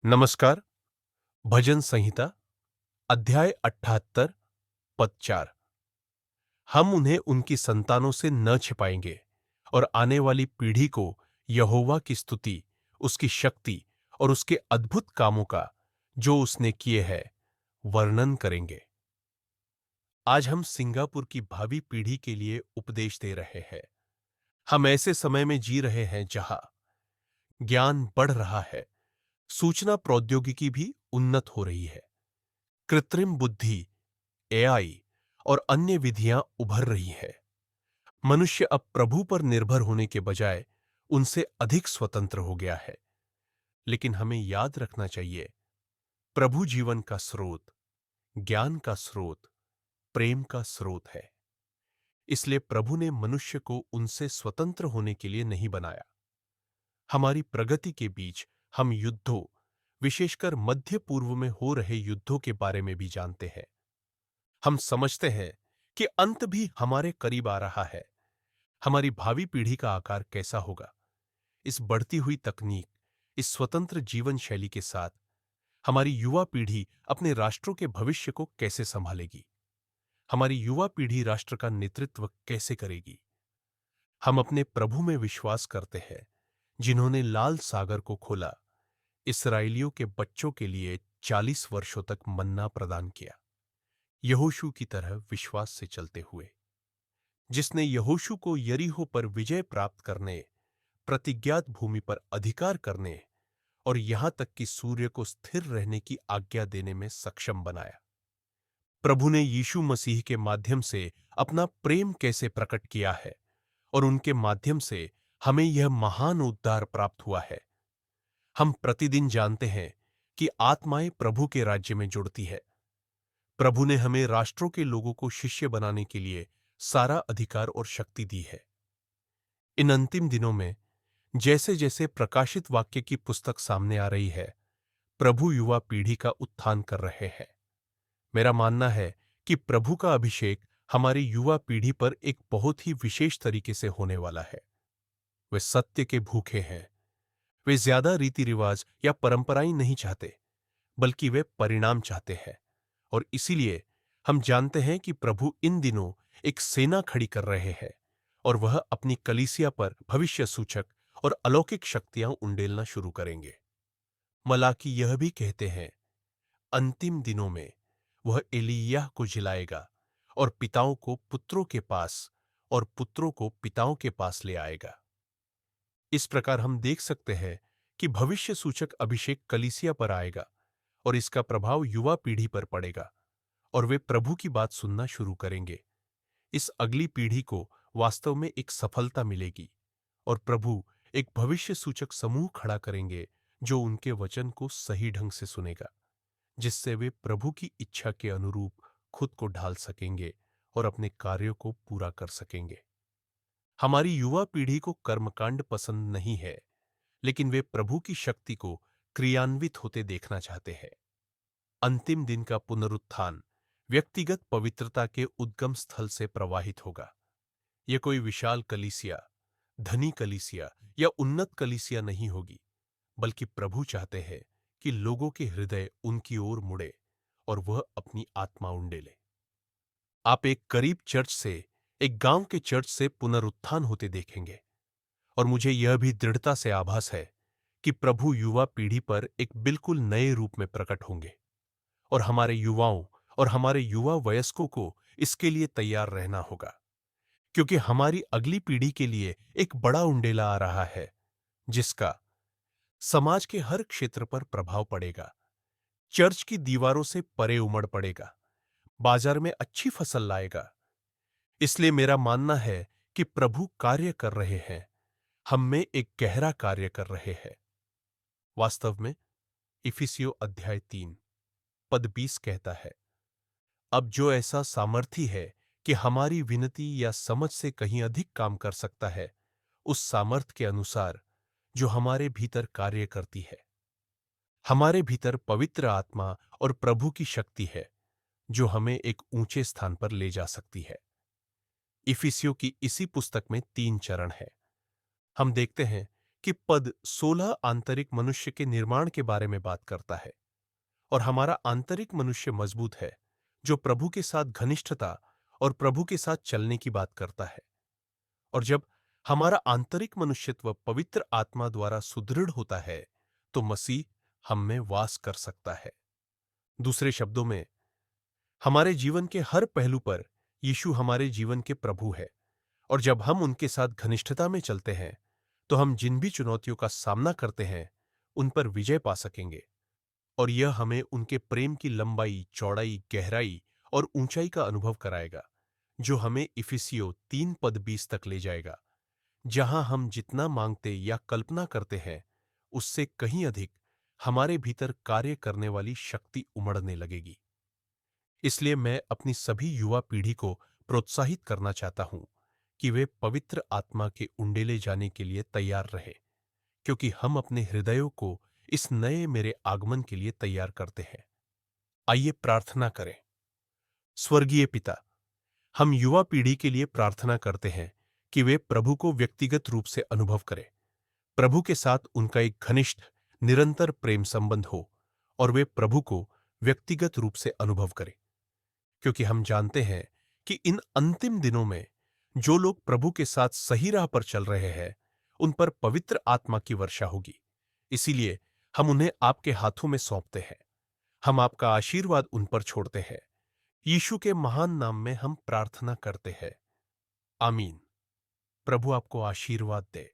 नमस्कार। भजन संहिता अध्याय 78 पद 4। हम उन्हें उनकी संतानों से न छिपाएंगे और आने वाली पीढ़ी को यहोवा की स्तुति, उसकी शक्ति और उसके अद्भुत कामों का जो उसने किए हैं वर्णन करेंगे। आज हम सिंगापुर की भावी पीढ़ी के लिए उपदेश दे रहे हैं। हम ऐसे समय में जी रहे हैं जहां ज्ञान बढ़ रहा है, सूचना प्रौद्योगिकी भी उन्नत हो रही है, कृत्रिम बुद्धि एआई और अन्य विधियां उभर रही है। मनुष्य अब प्रभु पर निर्भर होने के बजाय उनसे अधिक स्वतंत्र हो गया है। लेकिन हमें याद रखना चाहिए, प्रभु जीवन का स्रोत, ज्ञान का स्रोत, प्रेम का स्रोत है। इसलिए प्रभु ने मनुष्य को उनसे स्वतंत्र होने के लिए नहीं बनाया। हमारी प्रगति के बीच हम युद्धों, विशेषकर मध्य पूर्व में हो रहे युद्धों के बारे में भी जानते हैं। हम समझते हैं कि अंत भी हमारे करीब आ रहा है। हमारी भावी पीढ़ी का आकार कैसा होगा? इस बढ़ती हुई तकनीक, इस स्वतंत्र जीवन शैली के साथ हमारी युवा पीढ़ी अपने राष्ट्रों के भविष्य को कैसे संभालेगी? हमारी युवा पीढ़ी राष्ट्र का नेतृत्व कैसे करेगी? हम अपने प्रभु में विश्वास करते हैं, जिन्होंने लाल सागर को खोला, इसराइलियों के बच्चों के लिए 40 वर्षों तक मन्ना प्रदान किया, यहोशू की तरह विश्वास से चलते हुए, जिसने यहोशू को यरीहो पर विजय प्राप्त करने, प्रतिज्ञात भूमि पर अधिकार करने और यहां तक कि सूर्य को स्थिर रहने की आज्ञा देने में सक्षम बनाया। प्रभु ने यीशु मसीह के माध्यम से अपना प्रेम कैसे प्रकट किया है और उनके माध्यम से हमें यह महान उद्धार प्राप्त हुआ है। हम प्रतिदिन जानते हैं कि आत्माएं प्रभु के राज्य में जुड़ती है। प्रभु ने हमें राष्ट्रों के लोगों को शिष्य बनाने के लिए सारा अधिकार और शक्ति दी है। इन अंतिम दिनों में जैसे जैसे प्रकाशित वाक्य की पुस्तक सामने आ रही है, प्रभु युवा पीढ़ी का उत्थान कर रहे हैं। मेरा मानना है कि प्रभु का अभिषेक हमारी युवा पीढ़ी पर एक बहुत ही विशेष तरीके से होने वाला है। वे सत्य के भूखे हैं। वे ज्यादा रीति रिवाज या परंपराएं नहीं चाहते, बल्कि वे परिणाम चाहते हैं। और इसीलिए हम जानते हैं कि प्रभु इन दिनों एक सेना खड़ी कर रहे हैं और वह अपनी कलीसिया पर भविष्य सूचक और अलौकिक शक्तियां उंडेलना शुरू करेंगे। मलाकी यह भी कहते हैं, अंतिम दिनों में वह एलिय्याह को जिलाएगा और पिताओं को पुत्रों के पास और पुत्रों को पिताओं के पास ले आएगा। इस प्रकार हम देख सकते हैं कि भविष्य सूचक अभिषेक कलीसिया पर आएगा और इसका प्रभाव युवा पीढ़ी पर पड़ेगा और वे प्रभु की बात सुनना शुरू करेंगे। इस अगली पीढ़ी को वास्तव में एक सफलता मिलेगी और प्रभु एक भविष्य सूचक समूह खड़ा करेंगे जो उनके वचन को सही ढंग से सुनेगा, जिससे वे प्रभु की इच्छा के अनुरूप खुद को ढाल सकेंगे और अपने कार्यों को पूरा कर सकेंगे। हमारी युवा पीढ़ी को कर्मकांड पसंद नहीं है, लेकिन वे प्रभु की शक्ति को क्रियान्वित होते देखना चाहते हैं। अंतिम दिन का पुनरुत्थान व्यक्तिगत पवित्रता के उद्गम स्थल से प्रवाहित होगा। यह कोई विशाल कलीसिया, धनी कलीसिया या उन्नत कलीसिया नहीं होगी, बल्कि प्रभु चाहते हैं कि लोगों के हृदय उनकी ओर मुड़े और वह अपनी आत्मा उंडेले। आप एक करीब चर्च से, एक गांव के चर्च से पुनरुत्थान होते देखेंगे और मुझे यह भी दृढ़ता से आभास है कि प्रभु युवा पीढ़ी पर एक बिल्कुल नए रूप में प्रकट होंगे और हमारे युवाओं और हमारे युवा वयस्कों को इसके लिए तैयार रहना होगा, क्योंकि हमारी अगली पीढ़ी के लिए एक बड़ा उंडेला आ रहा है, जिसका समाज के हर क्षेत्र पर प्रभाव पड़ेगा। चर्च की दीवारों से परे उमड़ पड़ेगा, बाजार में अच्छी फसल लाएगा। इसलिए मेरा मानना है कि प्रभु कार्य कर रहे हैं, हम में एक गहरा कार्य कर रहे हैं। वास्तव में इफिसियों अध्याय 3 पद 20 कहता है, अब जो ऐसा सामर्थी है कि हमारी विनती या समझ से कहीं अधिक काम कर सकता है, उस सामर्थ के अनुसार जो हमारे भीतर कार्य करती है। हमारे भीतर पवित्र आत्मा और प्रभु की शक्ति है, जो हमें एक ऊंचे स्थान पर ले जा सकती है। इफिसियों की इसी पुस्तक में 3 चरण है। हम देखते हैं कि पद 16 आंतरिक मनुष्य के निर्माण के बारे में बात करता है और हमारा आंतरिक मनुष्य मजबूत है जो प्रभु के साथ घनिष्ठता और प्रभु के साथ चलने की बात करता है। और जब हमारा आंतरिक मनुष्यत्व पवित्र आत्मा द्वारा सुदृढ़ होता है तो मसीह हम में वास कर सकता है। दूसरे शब्दों में, हमारे जीवन के हर पहलू पर यीशु हमारे जीवन के प्रभु है और जब हम उनके साथ घनिष्ठता में चलते हैं तो हम जिन भी चुनौतियों का सामना करते हैं उन पर विजय पा सकेंगे और यह हमें उनके प्रेम की लंबाई, चौड़ाई, गहराई और ऊंचाई का अनुभव कराएगा जो हमें इफिसियों 3 पद 20 तक ले जाएगा, जहां हम जितना मांगते या कल्पना करते हैं उससे कहीं अधिक हमारे भीतर कार्य करने वाली शक्ति उमड़ने लगेगी। इसलिए मैं अपनी सभी युवा पीढ़ी को प्रोत्साहित करना चाहता हूं कि वे पवित्र आत्मा के उंडेले जाने के लिए तैयार रहे, क्योंकि हम अपने हृदयों को इस नए मेरे आगमन के लिए तैयार करते हैं। आइए प्रार्थना करें। स्वर्गीय पिता, हम युवा पीढ़ी के लिए प्रार्थना करते हैं कि वे प्रभु को व्यक्तिगत रूप से अनुभव करें, प्रभु के साथ उनका एक घनिष्ठ निरंतर प्रेम संबंध हो और वे प्रभु को व्यक्तिगत रूप से अनुभव करें, क्योंकि हम जानते हैं कि इन अंतिम दिनों में जो लोग प्रभु के साथ सही राह पर चल रहे हैं उन पर पवित्र आत्मा की वर्षा होगी। इसीलिए हम उन्हें आपके हाथों में सौंपते हैं। हम आपका आशीर्वाद उन पर छोड़ते हैं। यीशु के महान नाम में हम प्रार्थना करते हैं। आमीन। प्रभु आपको आशीर्वाद दे।